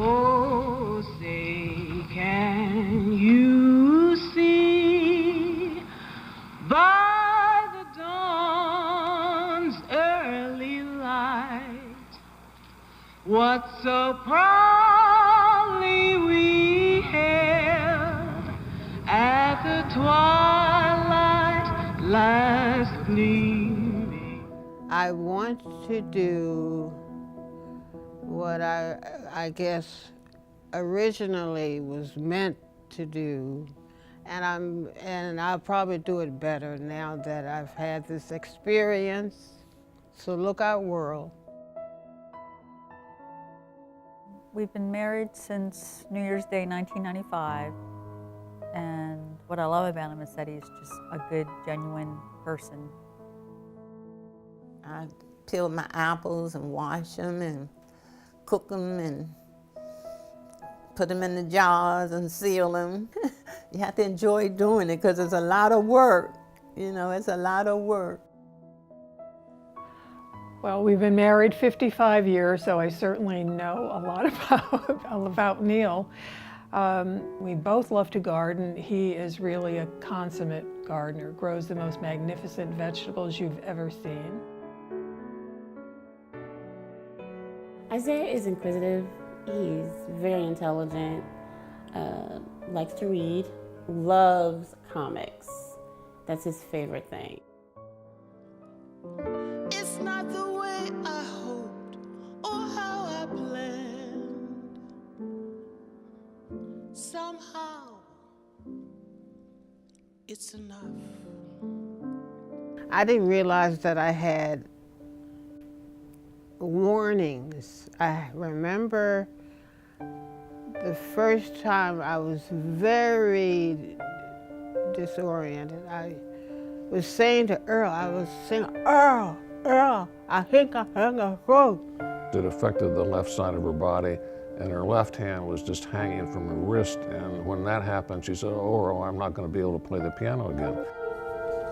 Oh, say, can you see by the dawn's early light what so proudly we hailed at the twilight last gleaming? I want to do what I guess originally was meant to do, and I'll probably do it better now that I've had this experience. So look out, world. We've been married since New Year's Day 1995, and what I love about him is that he's just a good, genuine person. I peel my apples and wash them and cook them and put them in the jars and seal them. You have to enjoy doing it because it's a lot of work. You know, it's a lot of work. Well, we've been married 55 years, so I certainly know a lot about Neil. We both love to garden. He is really a consummate gardener, grows the most magnificent vegetables you've ever seen. Isaiah is inquisitive, he's very intelligent, likes to read, loves comics. That's his favorite thing. It's not the way I hoped or how I planned. Somehow, it's enough. I didn't realize that I had warnings. I remember the first time I was very disoriented. I was saying to Earl, Earl, I think I hung a rope. It affected the left side of her body, and her left hand was just hanging from her wrist. And when that happened, she said, "Oh, Earl, I'm not going to be able to play the piano again."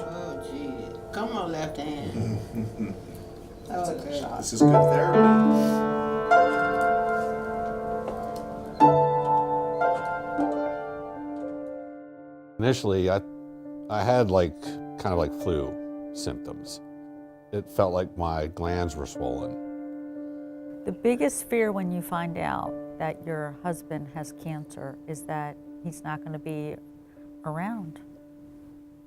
Oh, gee. Come on, left hand. Okay. This is good therapy. Initially, I had kind of like flu symptoms. It felt like my glands were swollen. The biggest fear when you find out that your husband has cancer is that he's not going to be around,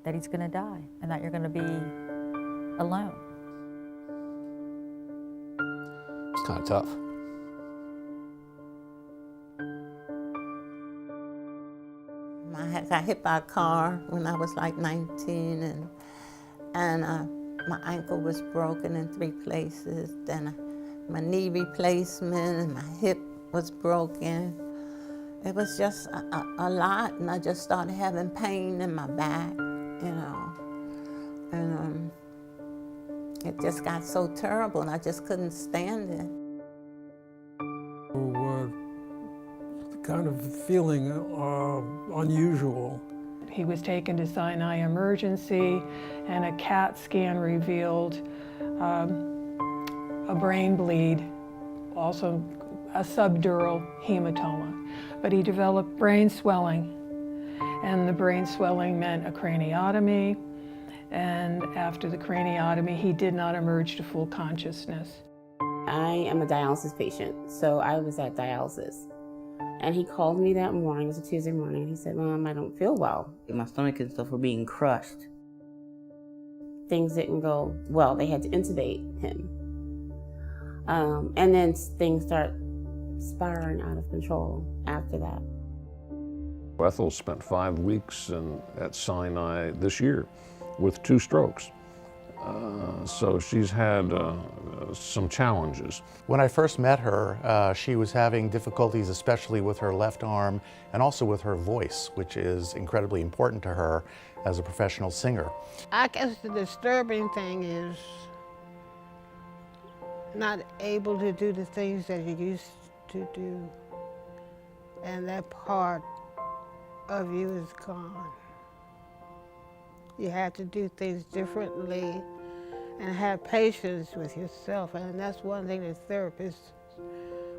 that he's going to die, and that you're going to be alone. It's kind of tough. I got hit by a car when I was like 19, and my ankle was broken in 3 places. Then my knee replacement and my hip was broken. It was just a lot, and I just started having pain in my back, you know. And it just got so terrible, and I just couldn't stand it. Kind of feeling unusual. He was taken to Sinai Emergency, and a CAT scan revealed a brain bleed, also a subdural hematoma. But he developed brain swelling, and the brain swelling meant a craniotomy, and after the craniotomy, he did not emerge to full consciousness. I am a dialysis patient, so I was at dialysis. And he called me that morning, it was a Tuesday morning, and he said, "Mom, I don't feel well." My stomach and stuff were being crushed. Things didn't go well. They had to intubate him. And then things start spiraling out of control after that. Ethel spent 5 weeks at Sinai this year with 2 strokes. So she's had some challenges. When I first met her, she was having difficulties, especially with her left arm and also with her voice, which is incredibly important to her as a professional singer. I guess the disturbing thing is not able to do the things that you used to do. And that part of you is gone. You have to do things differently and have patience with yourself. And that's one thing that therapists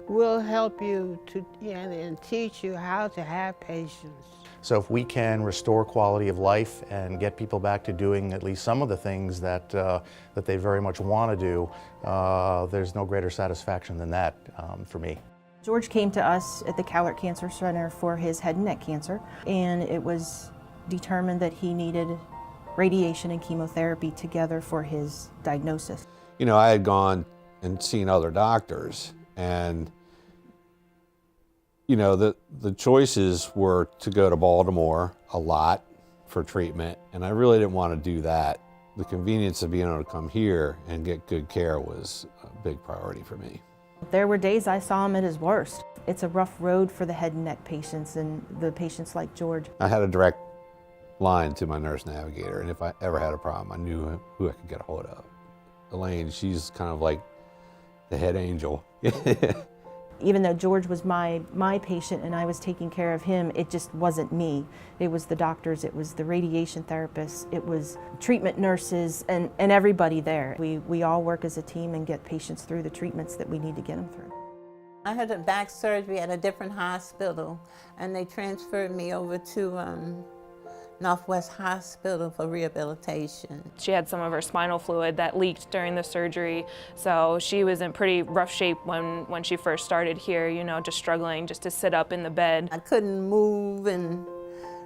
we'll help you to and teach you how to have patience. So if we can restore quality of life and get people back to doing at least some of the things that, that they very much want to do, there's no greater satisfaction than that for me. George came to us at the Cowart Cancer Center for his head and neck cancer, and it was determined that he needed radiation and chemotherapy together for his diagnosis. You know, I had gone and seen other doctors, and you know, the choices were to go to Baltimore a lot for treatment, and I really didn't want to do that. The convenience of being able to come here and get good care was a big priority for me. There were days I saw him at his worst. It's a rough road for the head and neck patients and the patients like George. I had a direct line to my nurse navigator, and if I ever had a problem, I knew who I could get a hold of. Elaine, she's kind of like the head angel. Even though George was my patient and I was taking care of him, it just wasn't me. It was the doctors, it was the radiation therapists, it was treatment nurses, and everybody there. We all work as a team and get patients through the treatments that we need to get them through. I had a back surgery at a different hospital, and they transferred me over to Northwest Hospital for rehabilitation. She had some of her spinal fluid that leaked during the surgery, so she was in pretty rough shape when she first started here, you know, just struggling just to sit up in the bed. I couldn't move, and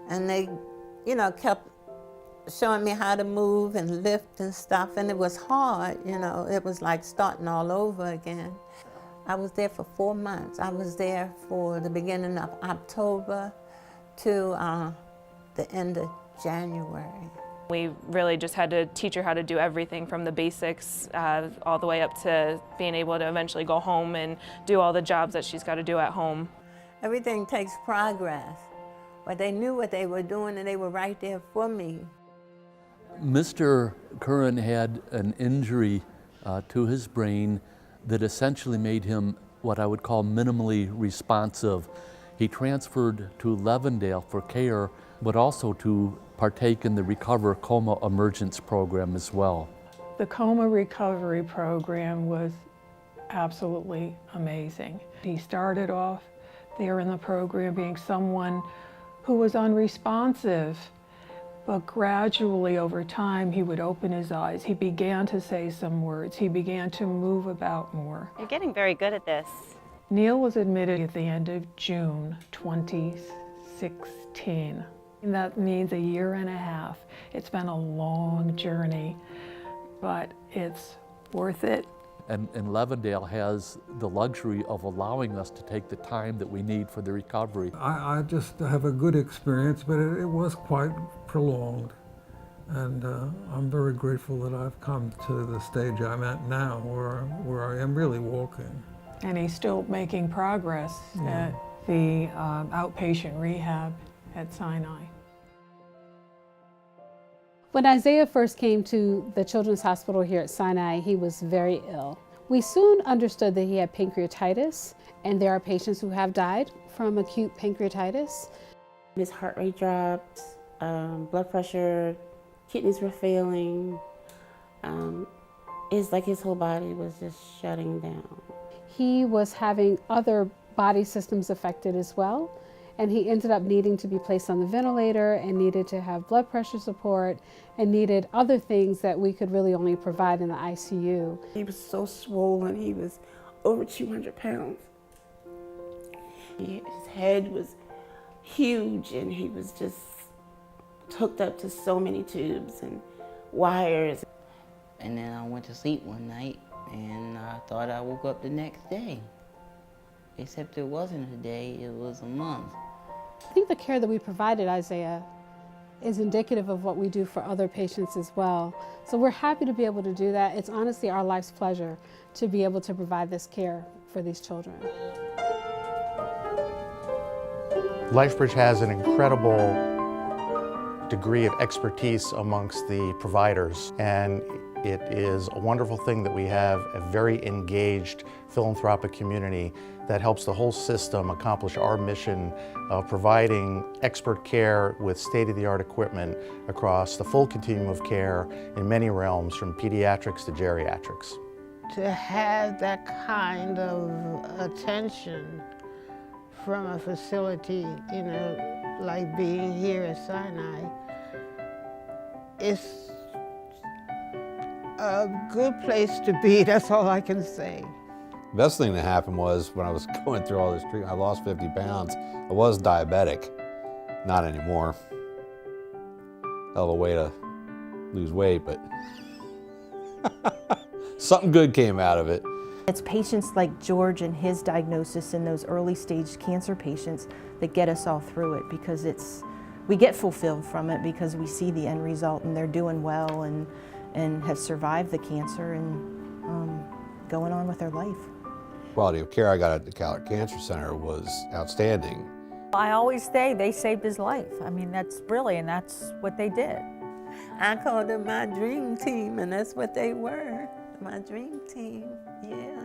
they, you know, kept showing me how to move and lift and stuff, and it was hard, you know. It was like starting all over again. I was there for 4 months. I was there for the beginning of October to the end of January. We really just had to teach her how to do everything from the basics all the way up to being able to eventually go home and do all the jobs that she's got to do at home. Everything takes progress, but they knew what they were doing and they were right there for me. Mr. Curran had an injury to his brain that essentially made him what I would call minimally responsive. He transferred to Levendale for care, but also to partake in the Recover Coma Emergence program as well. The coma recovery program was absolutely amazing. He started off there in the program being someone who was unresponsive, but gradually over time he would open his eyes. He began to say some words. He began to move about more. You're getting very good at this. Neil was admitted at the end of June 2016. And that means a year and a half. It's been a long journey, but it's worth it. And Levendale has the luxury of allowing us to take the time that we need for the recovery. I just have a good experience, but it was quite prolonged. And I'm very grateful that I've come to the stage I'm at now where I am really walking. And he's still making progress at the outpatient rehab at Sinai. When Isaiah first came to the Children's Hospital here at Sinai, he was very ill. We soon understood that he had pancreatitis, and there are patients who have died from acute pancreatitis. His heart rate dropped, blood pressure, kidneys were failing. It's like his whole body was just shutting down. He was having other body systems affected as well, and he ended up needing to be placed on the ventilator and needed to have blood pressure support and needed other things that we could really only provide in the ICU. He was so swollen. He was over 200 pounds. His head was huge, and he was just hooked up to so many tubes and wires. And then I went to sleep one night, and I thought I woke up the next day. Except it wasn't a day, it was a month. I think the care that we provided Isaiah is indicative of what we do for other patients as well. So we're happy to be able to do that. It's honestly our life's pleasure to be able to provide this care for these children. LifeBridge has an incredible degree of expertise amongst the providers, and it is a wonderful thing that we have a very engaged philanthropic community that helps the whole system accomplish our mission of providing expert care with state-of-the-art equipment across the full continuum of care in many realms, from pediatrics to geriatrics. to have that kind of attention from a facility, you know, like being here at Sinai, it's a good place to be, that's all I can say. The best thing that happened was when I was going through all this treatment, I lost 50 pounds. I was diabetic, not anymore. Hell of a way to lose weight, but something good came out of it. It's patients like George and his diagnosis and those early stage cancer patients that get us all through it, because we get fulfilled from it because we see the end result and they're doing well and have survived the cancer and going on with their life. Quality of care I got at the Gala Cancer Center was outstanding. I always say they saved his life. I mean, that's what they did. I called them my dream team, and that's what they were, my dream team, yeah.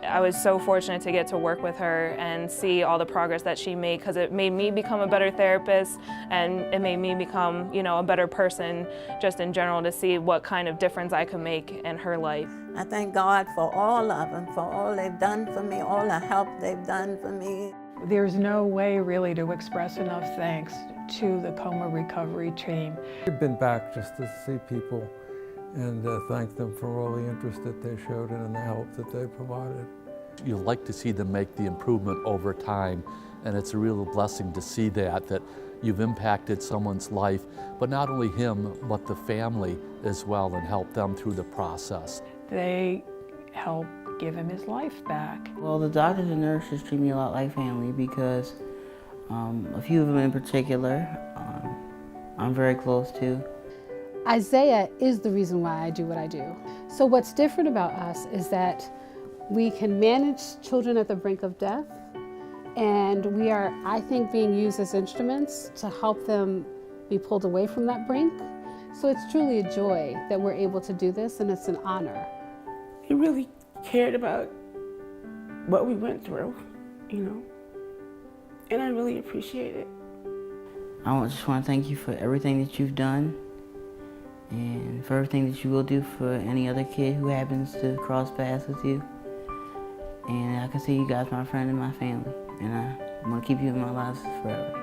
I was so fortunate to get to work with her and see all the progress that she made, because it made me become a better therapist, and it made me become, you know, a better person just in general, to see what kind of difference I could make in her life. I thank God for all of them, for all they've done for me, all the help they've done for me. There's no way really to express enough thanks to the coma recovery team. We've been back just to see people and thank them for all the interest that they showed and the help that they provided. You like to see them make the improvement over time, and it's a real blessing to see that you've impacted someone's life, but not only him, but the family as well, and help them through the process. They help give him his life back. Well, the doctors and nurses treat me a lot like family, because a few of them in particular I'm very close to. Isaiah is the reason why I do what I do. So what's different about us is that we can manage children at the brink of death, and we are, I think, being used as instruments to help them be pulled away from that brink. So it's truly a joy that we're able to do this, and it's an honor. He really cared about what we went through, you know, and I really appreciate it. I just want to thank you for everything that you've done, and for everything that you will do for any other kid who happens to cross paths with you. And I consider you guys my friend and my family, and I want to keep you in my lives forever.